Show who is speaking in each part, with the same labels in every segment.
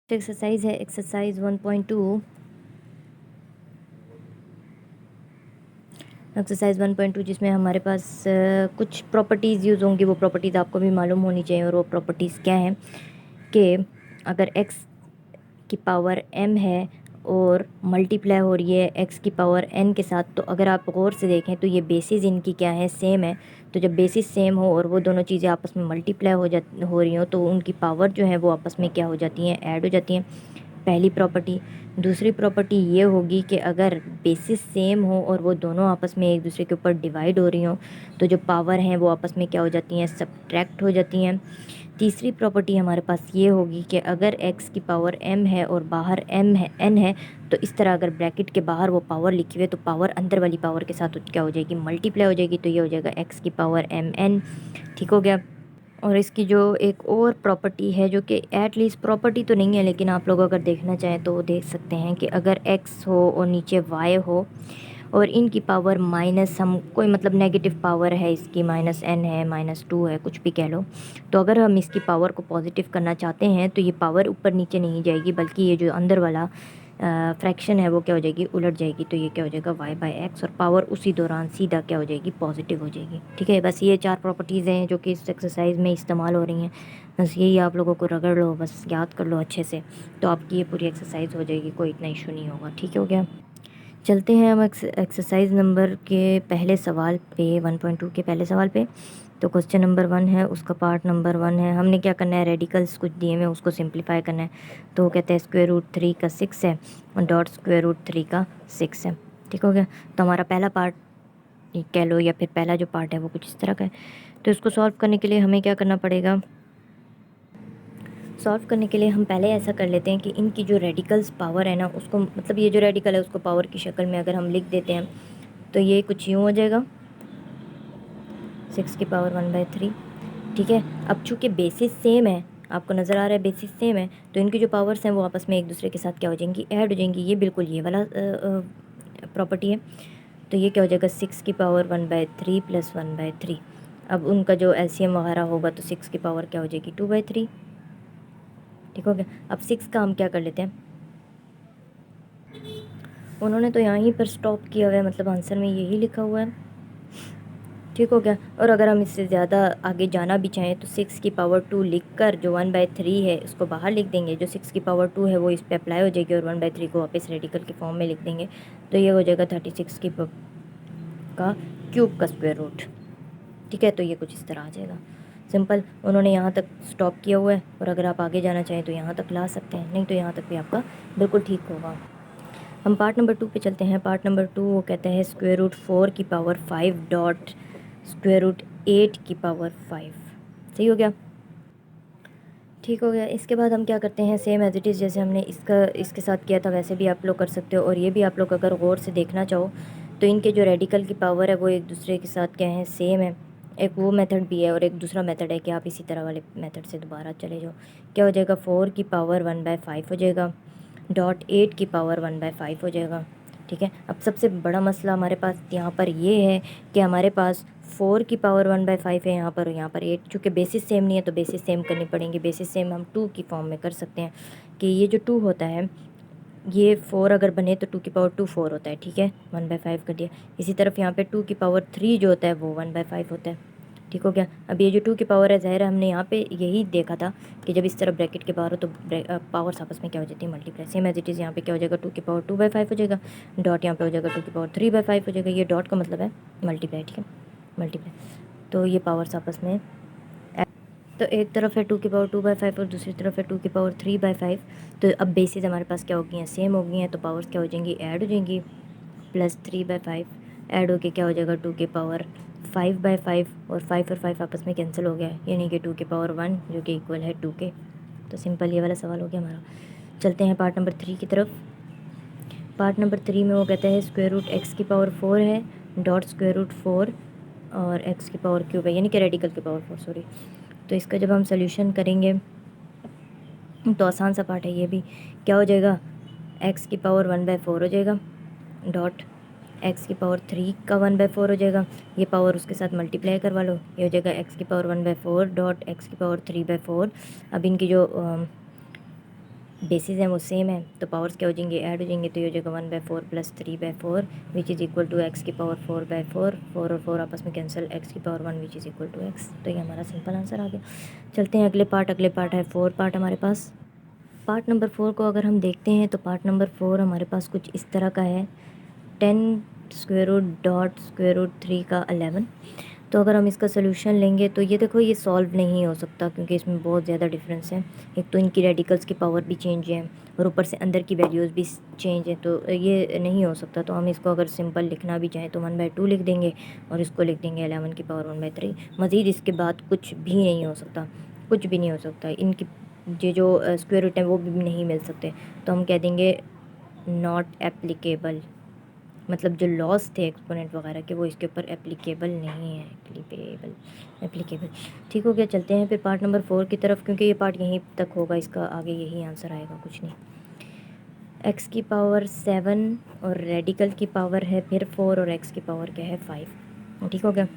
Speaker 1: Exercise है exercise 1.2। Exercise 1.2 जिसमें हमारे पास कुछ प्रॉपर्टीज़ यूज़ होंगी। वो प्रॉपर्टीज़ आपको भी मालूम होनी चाहिए। और वो प्रॉपर्टीज़ क्या हैं कि अगर x की पावर m है और मल्टीप्लाई हो रही है x की पावर n के साथ, तो अगर आप गौर से देखें तो ये बेसिस इनकी क्या है, सेम है। तो जब बेसिस सेम हो और वो दोनों चीज़ें आपस में मल्टीप्लाई हो रही हो तो उनकी पावर जो है वो आपस में क्या हो जाती हैं, ऐड हो जाती हैं। पहली प्रॉपर्टी। दूसरी प्रॉपर्टी ये होगी कि अगर बेसिस सेम हो और वो दोनों आपस में एक दूसरे के ऊपर डिवाइड हो रही हों तो जो पावर हैं वो आपस में क्या हो जाती हैं, सब्ट्रैक्ट हो जाती हैं। तीसरी प्रॉपर्टी हमारे पास ये होगी कि अगर x की पावर m है और बाहर m है n है, तो इस तरह अगर ब्रैकेट के बाहर वो पावर लिखी हुई है तो पावर अंदर वाली पावर के साथ क्या हो जाएगी, मल्टीप्लाई हो जाएगी। तो ये हो जाएगा x की पावर m n। ठीक हो गया। और इसकी जो एक और प्रॉपर्टी है जो कि एटलीस्ट प्रॉपर्टी तो नहीं है, लेकिन आप लोग अगर देखना चाहें तो वो देख सकते हैं कि अगर x हो और नीचे y हो और इनकी पावर माइनस, हम कोई मतलब नेगेटिव पावर है इसकी, -n है, -2 है, कुछ भी कह लो, तो अगर हम इसकी पावर को पॉजिटिव करना चाहते हैं तो ये पावर ऊपर नीचे नहीं जाएगी, बल्कि ये जो अंदर वाला फ्रैक्शन है वो क्या हो जाएगी, उलट जाएगी। तो ये क्या हो जाएगा, y/x, और पावर उसी दौरान सीधा क्या हो जाएगी, पॉजिटिव हो जाएगी। ठीक है, बस ये 4 प्रॉपर्टीज़ हैं जो कि इस एक्सरसाइज में इस्तेमाल हो रही हैं। बस यही आप लोगों को रगड़ लो, बस याद कर लो अच्छे से, तो आपकी ये पूरी एक्सरसाइज हो जाएगी, कोई इतना इशू नहीं होगा। ठीक हो गया। चलते हैं हम एक्सरसाइज नंबर के पहले सवाल पे, 1.2 के पहले सवाल पे। तो क्वेश्चन नंबर 1 है, उसका पार्ट नंबर 1 है। हमने क्या करना है, रेडिकल्स कुछ दिए हुए उसको सिंप्लीफाई करना है। तो वो कहते हैं √3 का 6 है और डॉट √3 का 6 है। ठीक हो गया। तो हमारा पहला पार्ट कह लो या फिर पहला जो पार्ट है वो कुछ इस तरह का है। तो इसको सॉल्व करने के लिए हमें क्या करना पड़ेगा, सॉल्व करने के लिए हम पहले ऐसा कर लेते हैं कि इनकी जो रेडिकल्स पावर है ना, उसको मतलब ये जो रेडिकल है उसको पावर की शक्ल में अगर हम लिख देते हैं तो ये कुछ यूँ हो जाएगा, 6 की पावर 1/3। ठीक है। अब चूँकि बेसिस सेम है, आपको नज़र आ रहा है बेसिस सेम है, तो इनकी जो पावर्स हैं वो आपस में एक दूसरे के साथ क्या हो जाएंगी, ऐड हो जाएंगी। ये बिल्कुल ये वाला प्रॉपर्टी है। तो ये क्या हो जाएगा, 6 की पावर 1/3 + 1/3। अब उनका जो एलसीएम वगैरह होगा तो 6 की पावर क्या हो जाएगी, 2/3। ठीक हो गया। अब 6 का हम क्या कर लेते हैं, उन्होंने तो यहीं पर स्टॉप किया हुआ है, मतलब आंसर में यही लिखा हुआ है। ठीक हो गया। और अगर हम इससे ज़्यादा आगे जाना भी चाहें तो 6 की पावर 2 लिख कर जो 1/3 है उसको बाहर लिख देंगे, जो 6 की पावर 2 है वो इस पर अप्लाई हो जाएगी और 1/3 को वापस रेडिकल के फॉर्म में लिख देंगे। तो ये हो जाएगा 36 का क्यूब का स्क्वायर रूट। ठीक है। तो ये कुछ इस तरह आ जाएगा, सिंपल। उन्होंने यहाँ तक स्टॉप किया हुआ है और अगर आप आगे जाना चाहें तो यहाँ तक ला सकते हैं, नहीं तो यहाँ तक भी आपका बिल्कुल ठीक होगा। हम पार्ट नंबर 2 पे चलते हैं। पार्ट नंबर 2 वो कहते हैं √4 की पावर 5 डॉट √8 की पावर 5। सही हो गया। ठीक हो गया। इसके बाद हम क्या करते हैं, सेम एज इट इज़ जैसे हमने इसके साथ किया था वैसे भी आप लोग कर सकते हो। और ये भी आप लोग अगर गौर से देखना चाहो तो इनके जो रेडिकल की पावर है वो एक दूसरे के साथ क्या है, सेम है। एक वो मेथड भी है और एक दूसरा मेथड है कि आप इसी तरह वाले मेथड से दोबारा चले जाओ। क्या हो जाएगा, 4 की पावर 1/5 हो जाएगा, डॉट 8 की पावर 1/5 हो जाएगा। ठीक है। अब सबसे बड़ा मसला हमारे पास यहाँ पर ये है कि हमारे पास 4 की पावर 1/5 है यहाँ पर, और यहाँ पर 8। चूँकि बेसिस सेम नहीं है तो बेसिस सेम करनी पड़ेंगी। बेसिस सेम हम 2 की फॉर्म में कर सकते हैं कि ये जो 2 होता है, ये 4 अगर बने तो 2 की पावर 2 4 होता है। ठीक है, 1/5 कर दिया। इसी तरफ यहाँ पे 2 की पावर 3 जो होता है वो 1/5 होता है। ठीक हो गया। अब ये जो 2 की पावर है, ज़ाहिर है हमने यहाँ पे यही देखा था कि जब इस तरफ ब्रैकेट के बाहर हो तो पावर्स आपस में क्या हो जाती है, multiply. Same as it is यहाँ पे क्या हो जाएगा, 2 की पावर 2/5 हो जाएगा, डॉट यहाँ पे हो जाएगा 2 की पावर 3/5 हो जाएगा। ये डॉट का मतलब है मल्टीप्लाई। ठीक है, मल्टीप्लाई। तो ये पावर्स आपस में, तो एक तरफ है 2 की पावर 2/5 और दूसरी तरफ है 2 की पावर 3/5। तो अब बेसिस हमारे पास क्या हो गई हैं, सेम हो गई हैं, तो पावर्स क्या हो जाएंगी, ऐड हो जाएंगी। +3/5 ऐड होके क्या हो जाएगा, 2 की पावर 5/5, और 5 और 5 आपस में कैंसिल हो गया, यानी कि 2 की पावर 1 जो कि इक्वल है 2 के। तो सिंपल ये वाला सवाल हो गया हमारा। चलते हैं पार्ट नंबर 3 की तरफ। पार्ट नंबर 3 में वो कहता है √x की पावर 4 है, डॉट √4 और x की पावर क्यूब है, यानी कि रेडिकल की पावर 4, सॉरी। तो इसका जब हम सोल्यूशन करेंगे तो आसान सा पार्ट है ये भी। क्या हो जाएगा, x की पावर 1/4 हो जाएगा, डॉट x की पावर 3 का 1/4 हो जाएगा। ये पावर उसके साथ मल्टीप्लाई करवा लो, ये हो जाएगा x की पावर 1/4 डॉट x की पावर 3/4। अब इनकी जो बेसिस हैं वो सेम है, तो पावर्स क्या हो जाएंगे, ऐड हो जाएंगे। तो ये हो जाएगा 1/4 + 3/4 which is equal to x की पावर 4/4। 4 और 4 आपस में कैंसिल, x की power 1 which is equal to x। तो ये हमारा सिंपल आंसर आ गया। चलते हैं अगले पार्ट। अगले पार्ट है 4 पार्ट हमारे पास। पार्ट नंबर 4 को अगर हम देखते हैं तो पार्ट नंबर 4 हमारे पास कुछ इस तरह का है। 10 square root dot square root 3 का 11। तो अगर हम इसका सोल्यूशन लेंगे तो ये देखो, ये सॉल्व नहीं हो सकता क्योंकि इसमें बहुत ज़्यादा डिफरेंस है। एक तो इनकी रेडिकल्स की पावर भी चेंज है और ऊपर से अंदर की वैल्यूज़ भी चेंज है, तो ये नहीं हो सकता। तो हम इसको अगर सिंपल लिखना भी चाहें तो 1/2 लिख देंगे और इसको लिख देंगे 11 की पावर 1/3। मज़ीद इसके बाद कुछ भी नहीं हो सकता, कुछ भी नहीं हो सकता। इनकी ये जो स्क्वायर रूट है वो भी नहीं मिल सकते। तो हम कह देंगे नॉट एप्लीकेबल, मतलब जो लॉस थे एक्सपोनेंट वगैरह के वो इसके ऊपर एप्लीकेबल नहीं है। एप्लीकेबल ठीक हो गया। चलते हैं फिर पार्ट नंबर 4 की तरफ, क्योंकि ये पार्ट यहीं तक होगा, इसका आगे यही आंसर आएगा, कुछ नहीं। x की पावर 7 और रेडिकल की पावर है फिर 4 और x की पावर क्या है 5। ठीक हो गया।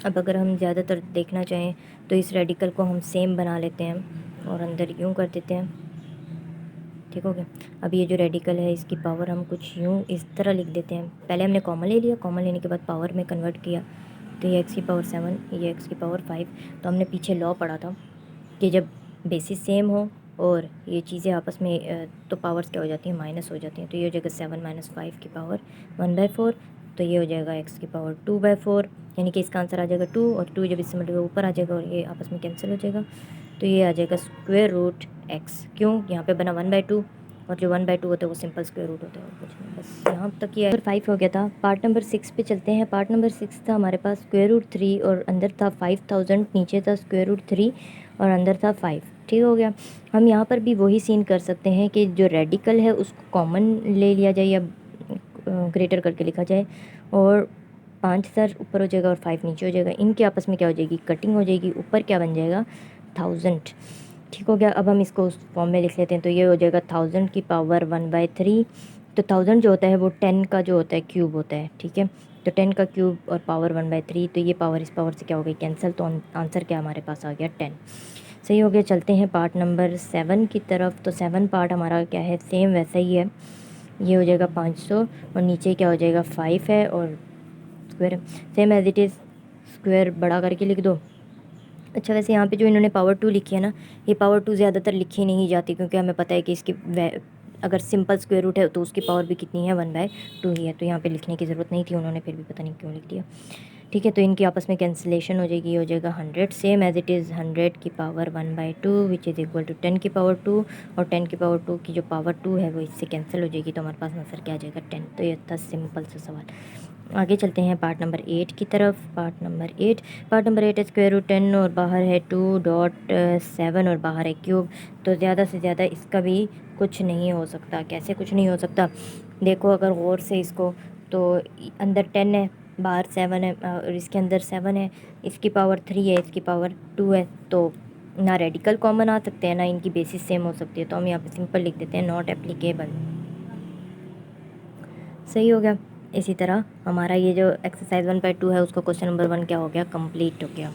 Speaker 1: अब अगर हम ज़्यादातर देखना चाहें तो इस रेडिकल को हम सेम बना लेते हैं और अंदर यूँ कर देते हैं। ठीक हो गया। अब ये जो रेडिकल है इसकी पावर हम कुछ यूँ इस तरह लिख देते हैं। पहले हमने कॉमन ले लिया, कॉमन लेने के बाद पावर में कन्वर्ट किया, तो ये x की पावर 7, ये x की पावर 5। तो हमने पीछे लॉ पढ़ा था कि जब बेसिस सेम हो और ये चीज़ें आपस में तो पावर्स क्या हो जाती हैं, माइनस हो जाती हैं। तो ये हो जाएगा 7 - 5 की पावर 1/4। तो ये हो जाएगा x की पावर 2/4, यानी कि इसका आंसर आ जाएगा 2, और 2 जब इससे मतलब ऊपर आ जाएगा और ये आपस में कैंसिल हो जाएगा। तो ये आ जाएगा स्क्वायर रूट x। क्यों, यहाँ पे बना 1/2 और जो 1/2 होता है वो सिंपल स्क्वायर रूट होता है और कुछ नहीं। बस यहाँ तक ही। नंबर 5 हो गया था। पार्ट नंबर 6 पे चलते हैं। पार्ट नंबर 6 था हमारे पास स्क्वायर रूट 3 और अंदर था 5000, नीचे था स्क्वायर रूट 3 और अंदर था 5। ठीक हो गया। हम यहाँ पर भी वही सीन कर सकते हैं कि जो रेडिकल है उसको कॉमन ले लिया जाए या ग्रेटर करके लिखा जाए, और 5000 ऊपर हो जाएगा और 5 नीचे हो जाएगा। इनके आपस में क्या हो जाएगी, कटिंग हो जाएगी। ऊपर क्या बन जाएगा, 1000। ठीक हो गया। अब हम इसको उस फॉर्म में लिख लेते हैं। तो ये हो जाएगा 1000 की पावर 1/3। तो 1000 जो होता है वो 10 का जो होता है क्यूब होता है। ठीक है, तो 10 का क्यूब और पावर 1/3, तो ये पावर इस पावर से क्या हो गई, कैंसिल। तो आंसर क्या हमारे पास आ गया, 10। सही हो गया। चलते हैं पार्ट नंबर 7 की तरफ। तो 7 पार्ट हमारा क्या है, सेम वैसा ही है। ये हो जाएगा 500 और नीचे क्या हो जाएगा 5 है और square same as it is, square बड़ा करके लिख दो। अच्छा, वैसे यहाँ पे जो इन्होंने पावर 2 लिखी है ना, ये पावर 2 ज़्यादातर लिखी नहीं जाती क्योंकि हमें पता है कि इसकी अगर सिंपल स्क्वायर रूट है तो उसकी पावर भी कितनी है, 1/2 ही है। तो यहाँ पे लिखने की ज़रूरत नहीं थी, उन्होंने फिर भी पता नहीं क्यों लिख दिया। ठीक है, तो इनकी आपस में कैंसिलेशन हो जाएगी, हो जाएगा 100 सेम एज इट इज़। 100 की power 1/2 which is equal to 10 की पावर 2, और 10 की पावर 2 की जो पावर 2 है वो इससे कैंसिल हो जाएगी। तो हमारे पास आंसर क्या आ जाएगा, 10। तो ये था सिंपल सा सवाल। आगे चलते हैं पार्ट नंबर 8 की तरफ। पार्ट नंबर 8 है स्क्वायर रूट 10 और बाहर है 2.7 और बाहर है क्यूब। तो ज़्यादा से ज़्यादा इसका भी कुछ नहीं हो सकता। कैसे कुछ नहीं हो सकता, देखो अगर गौर से इसको, तो अंदर 10 है, बाहर 7 है और इसके अंदर 7 है, इसकी पावर 3 है, इसकी पावर 2 है। तो ना रेडिकल कॉमन आ सकते हैं ना इनकी बेसिस सेम हो सकती है। तो हम यहाँ पे सिंपल लिख देते हैं नॉट एप्लीकेबल। सही हो गया। इसी तरह हमारा ये जो एक्सरसाइज 1/2 है उसका क्वेश्चन नंबर 1 क्या हो गया, कंप्लीट हो गया।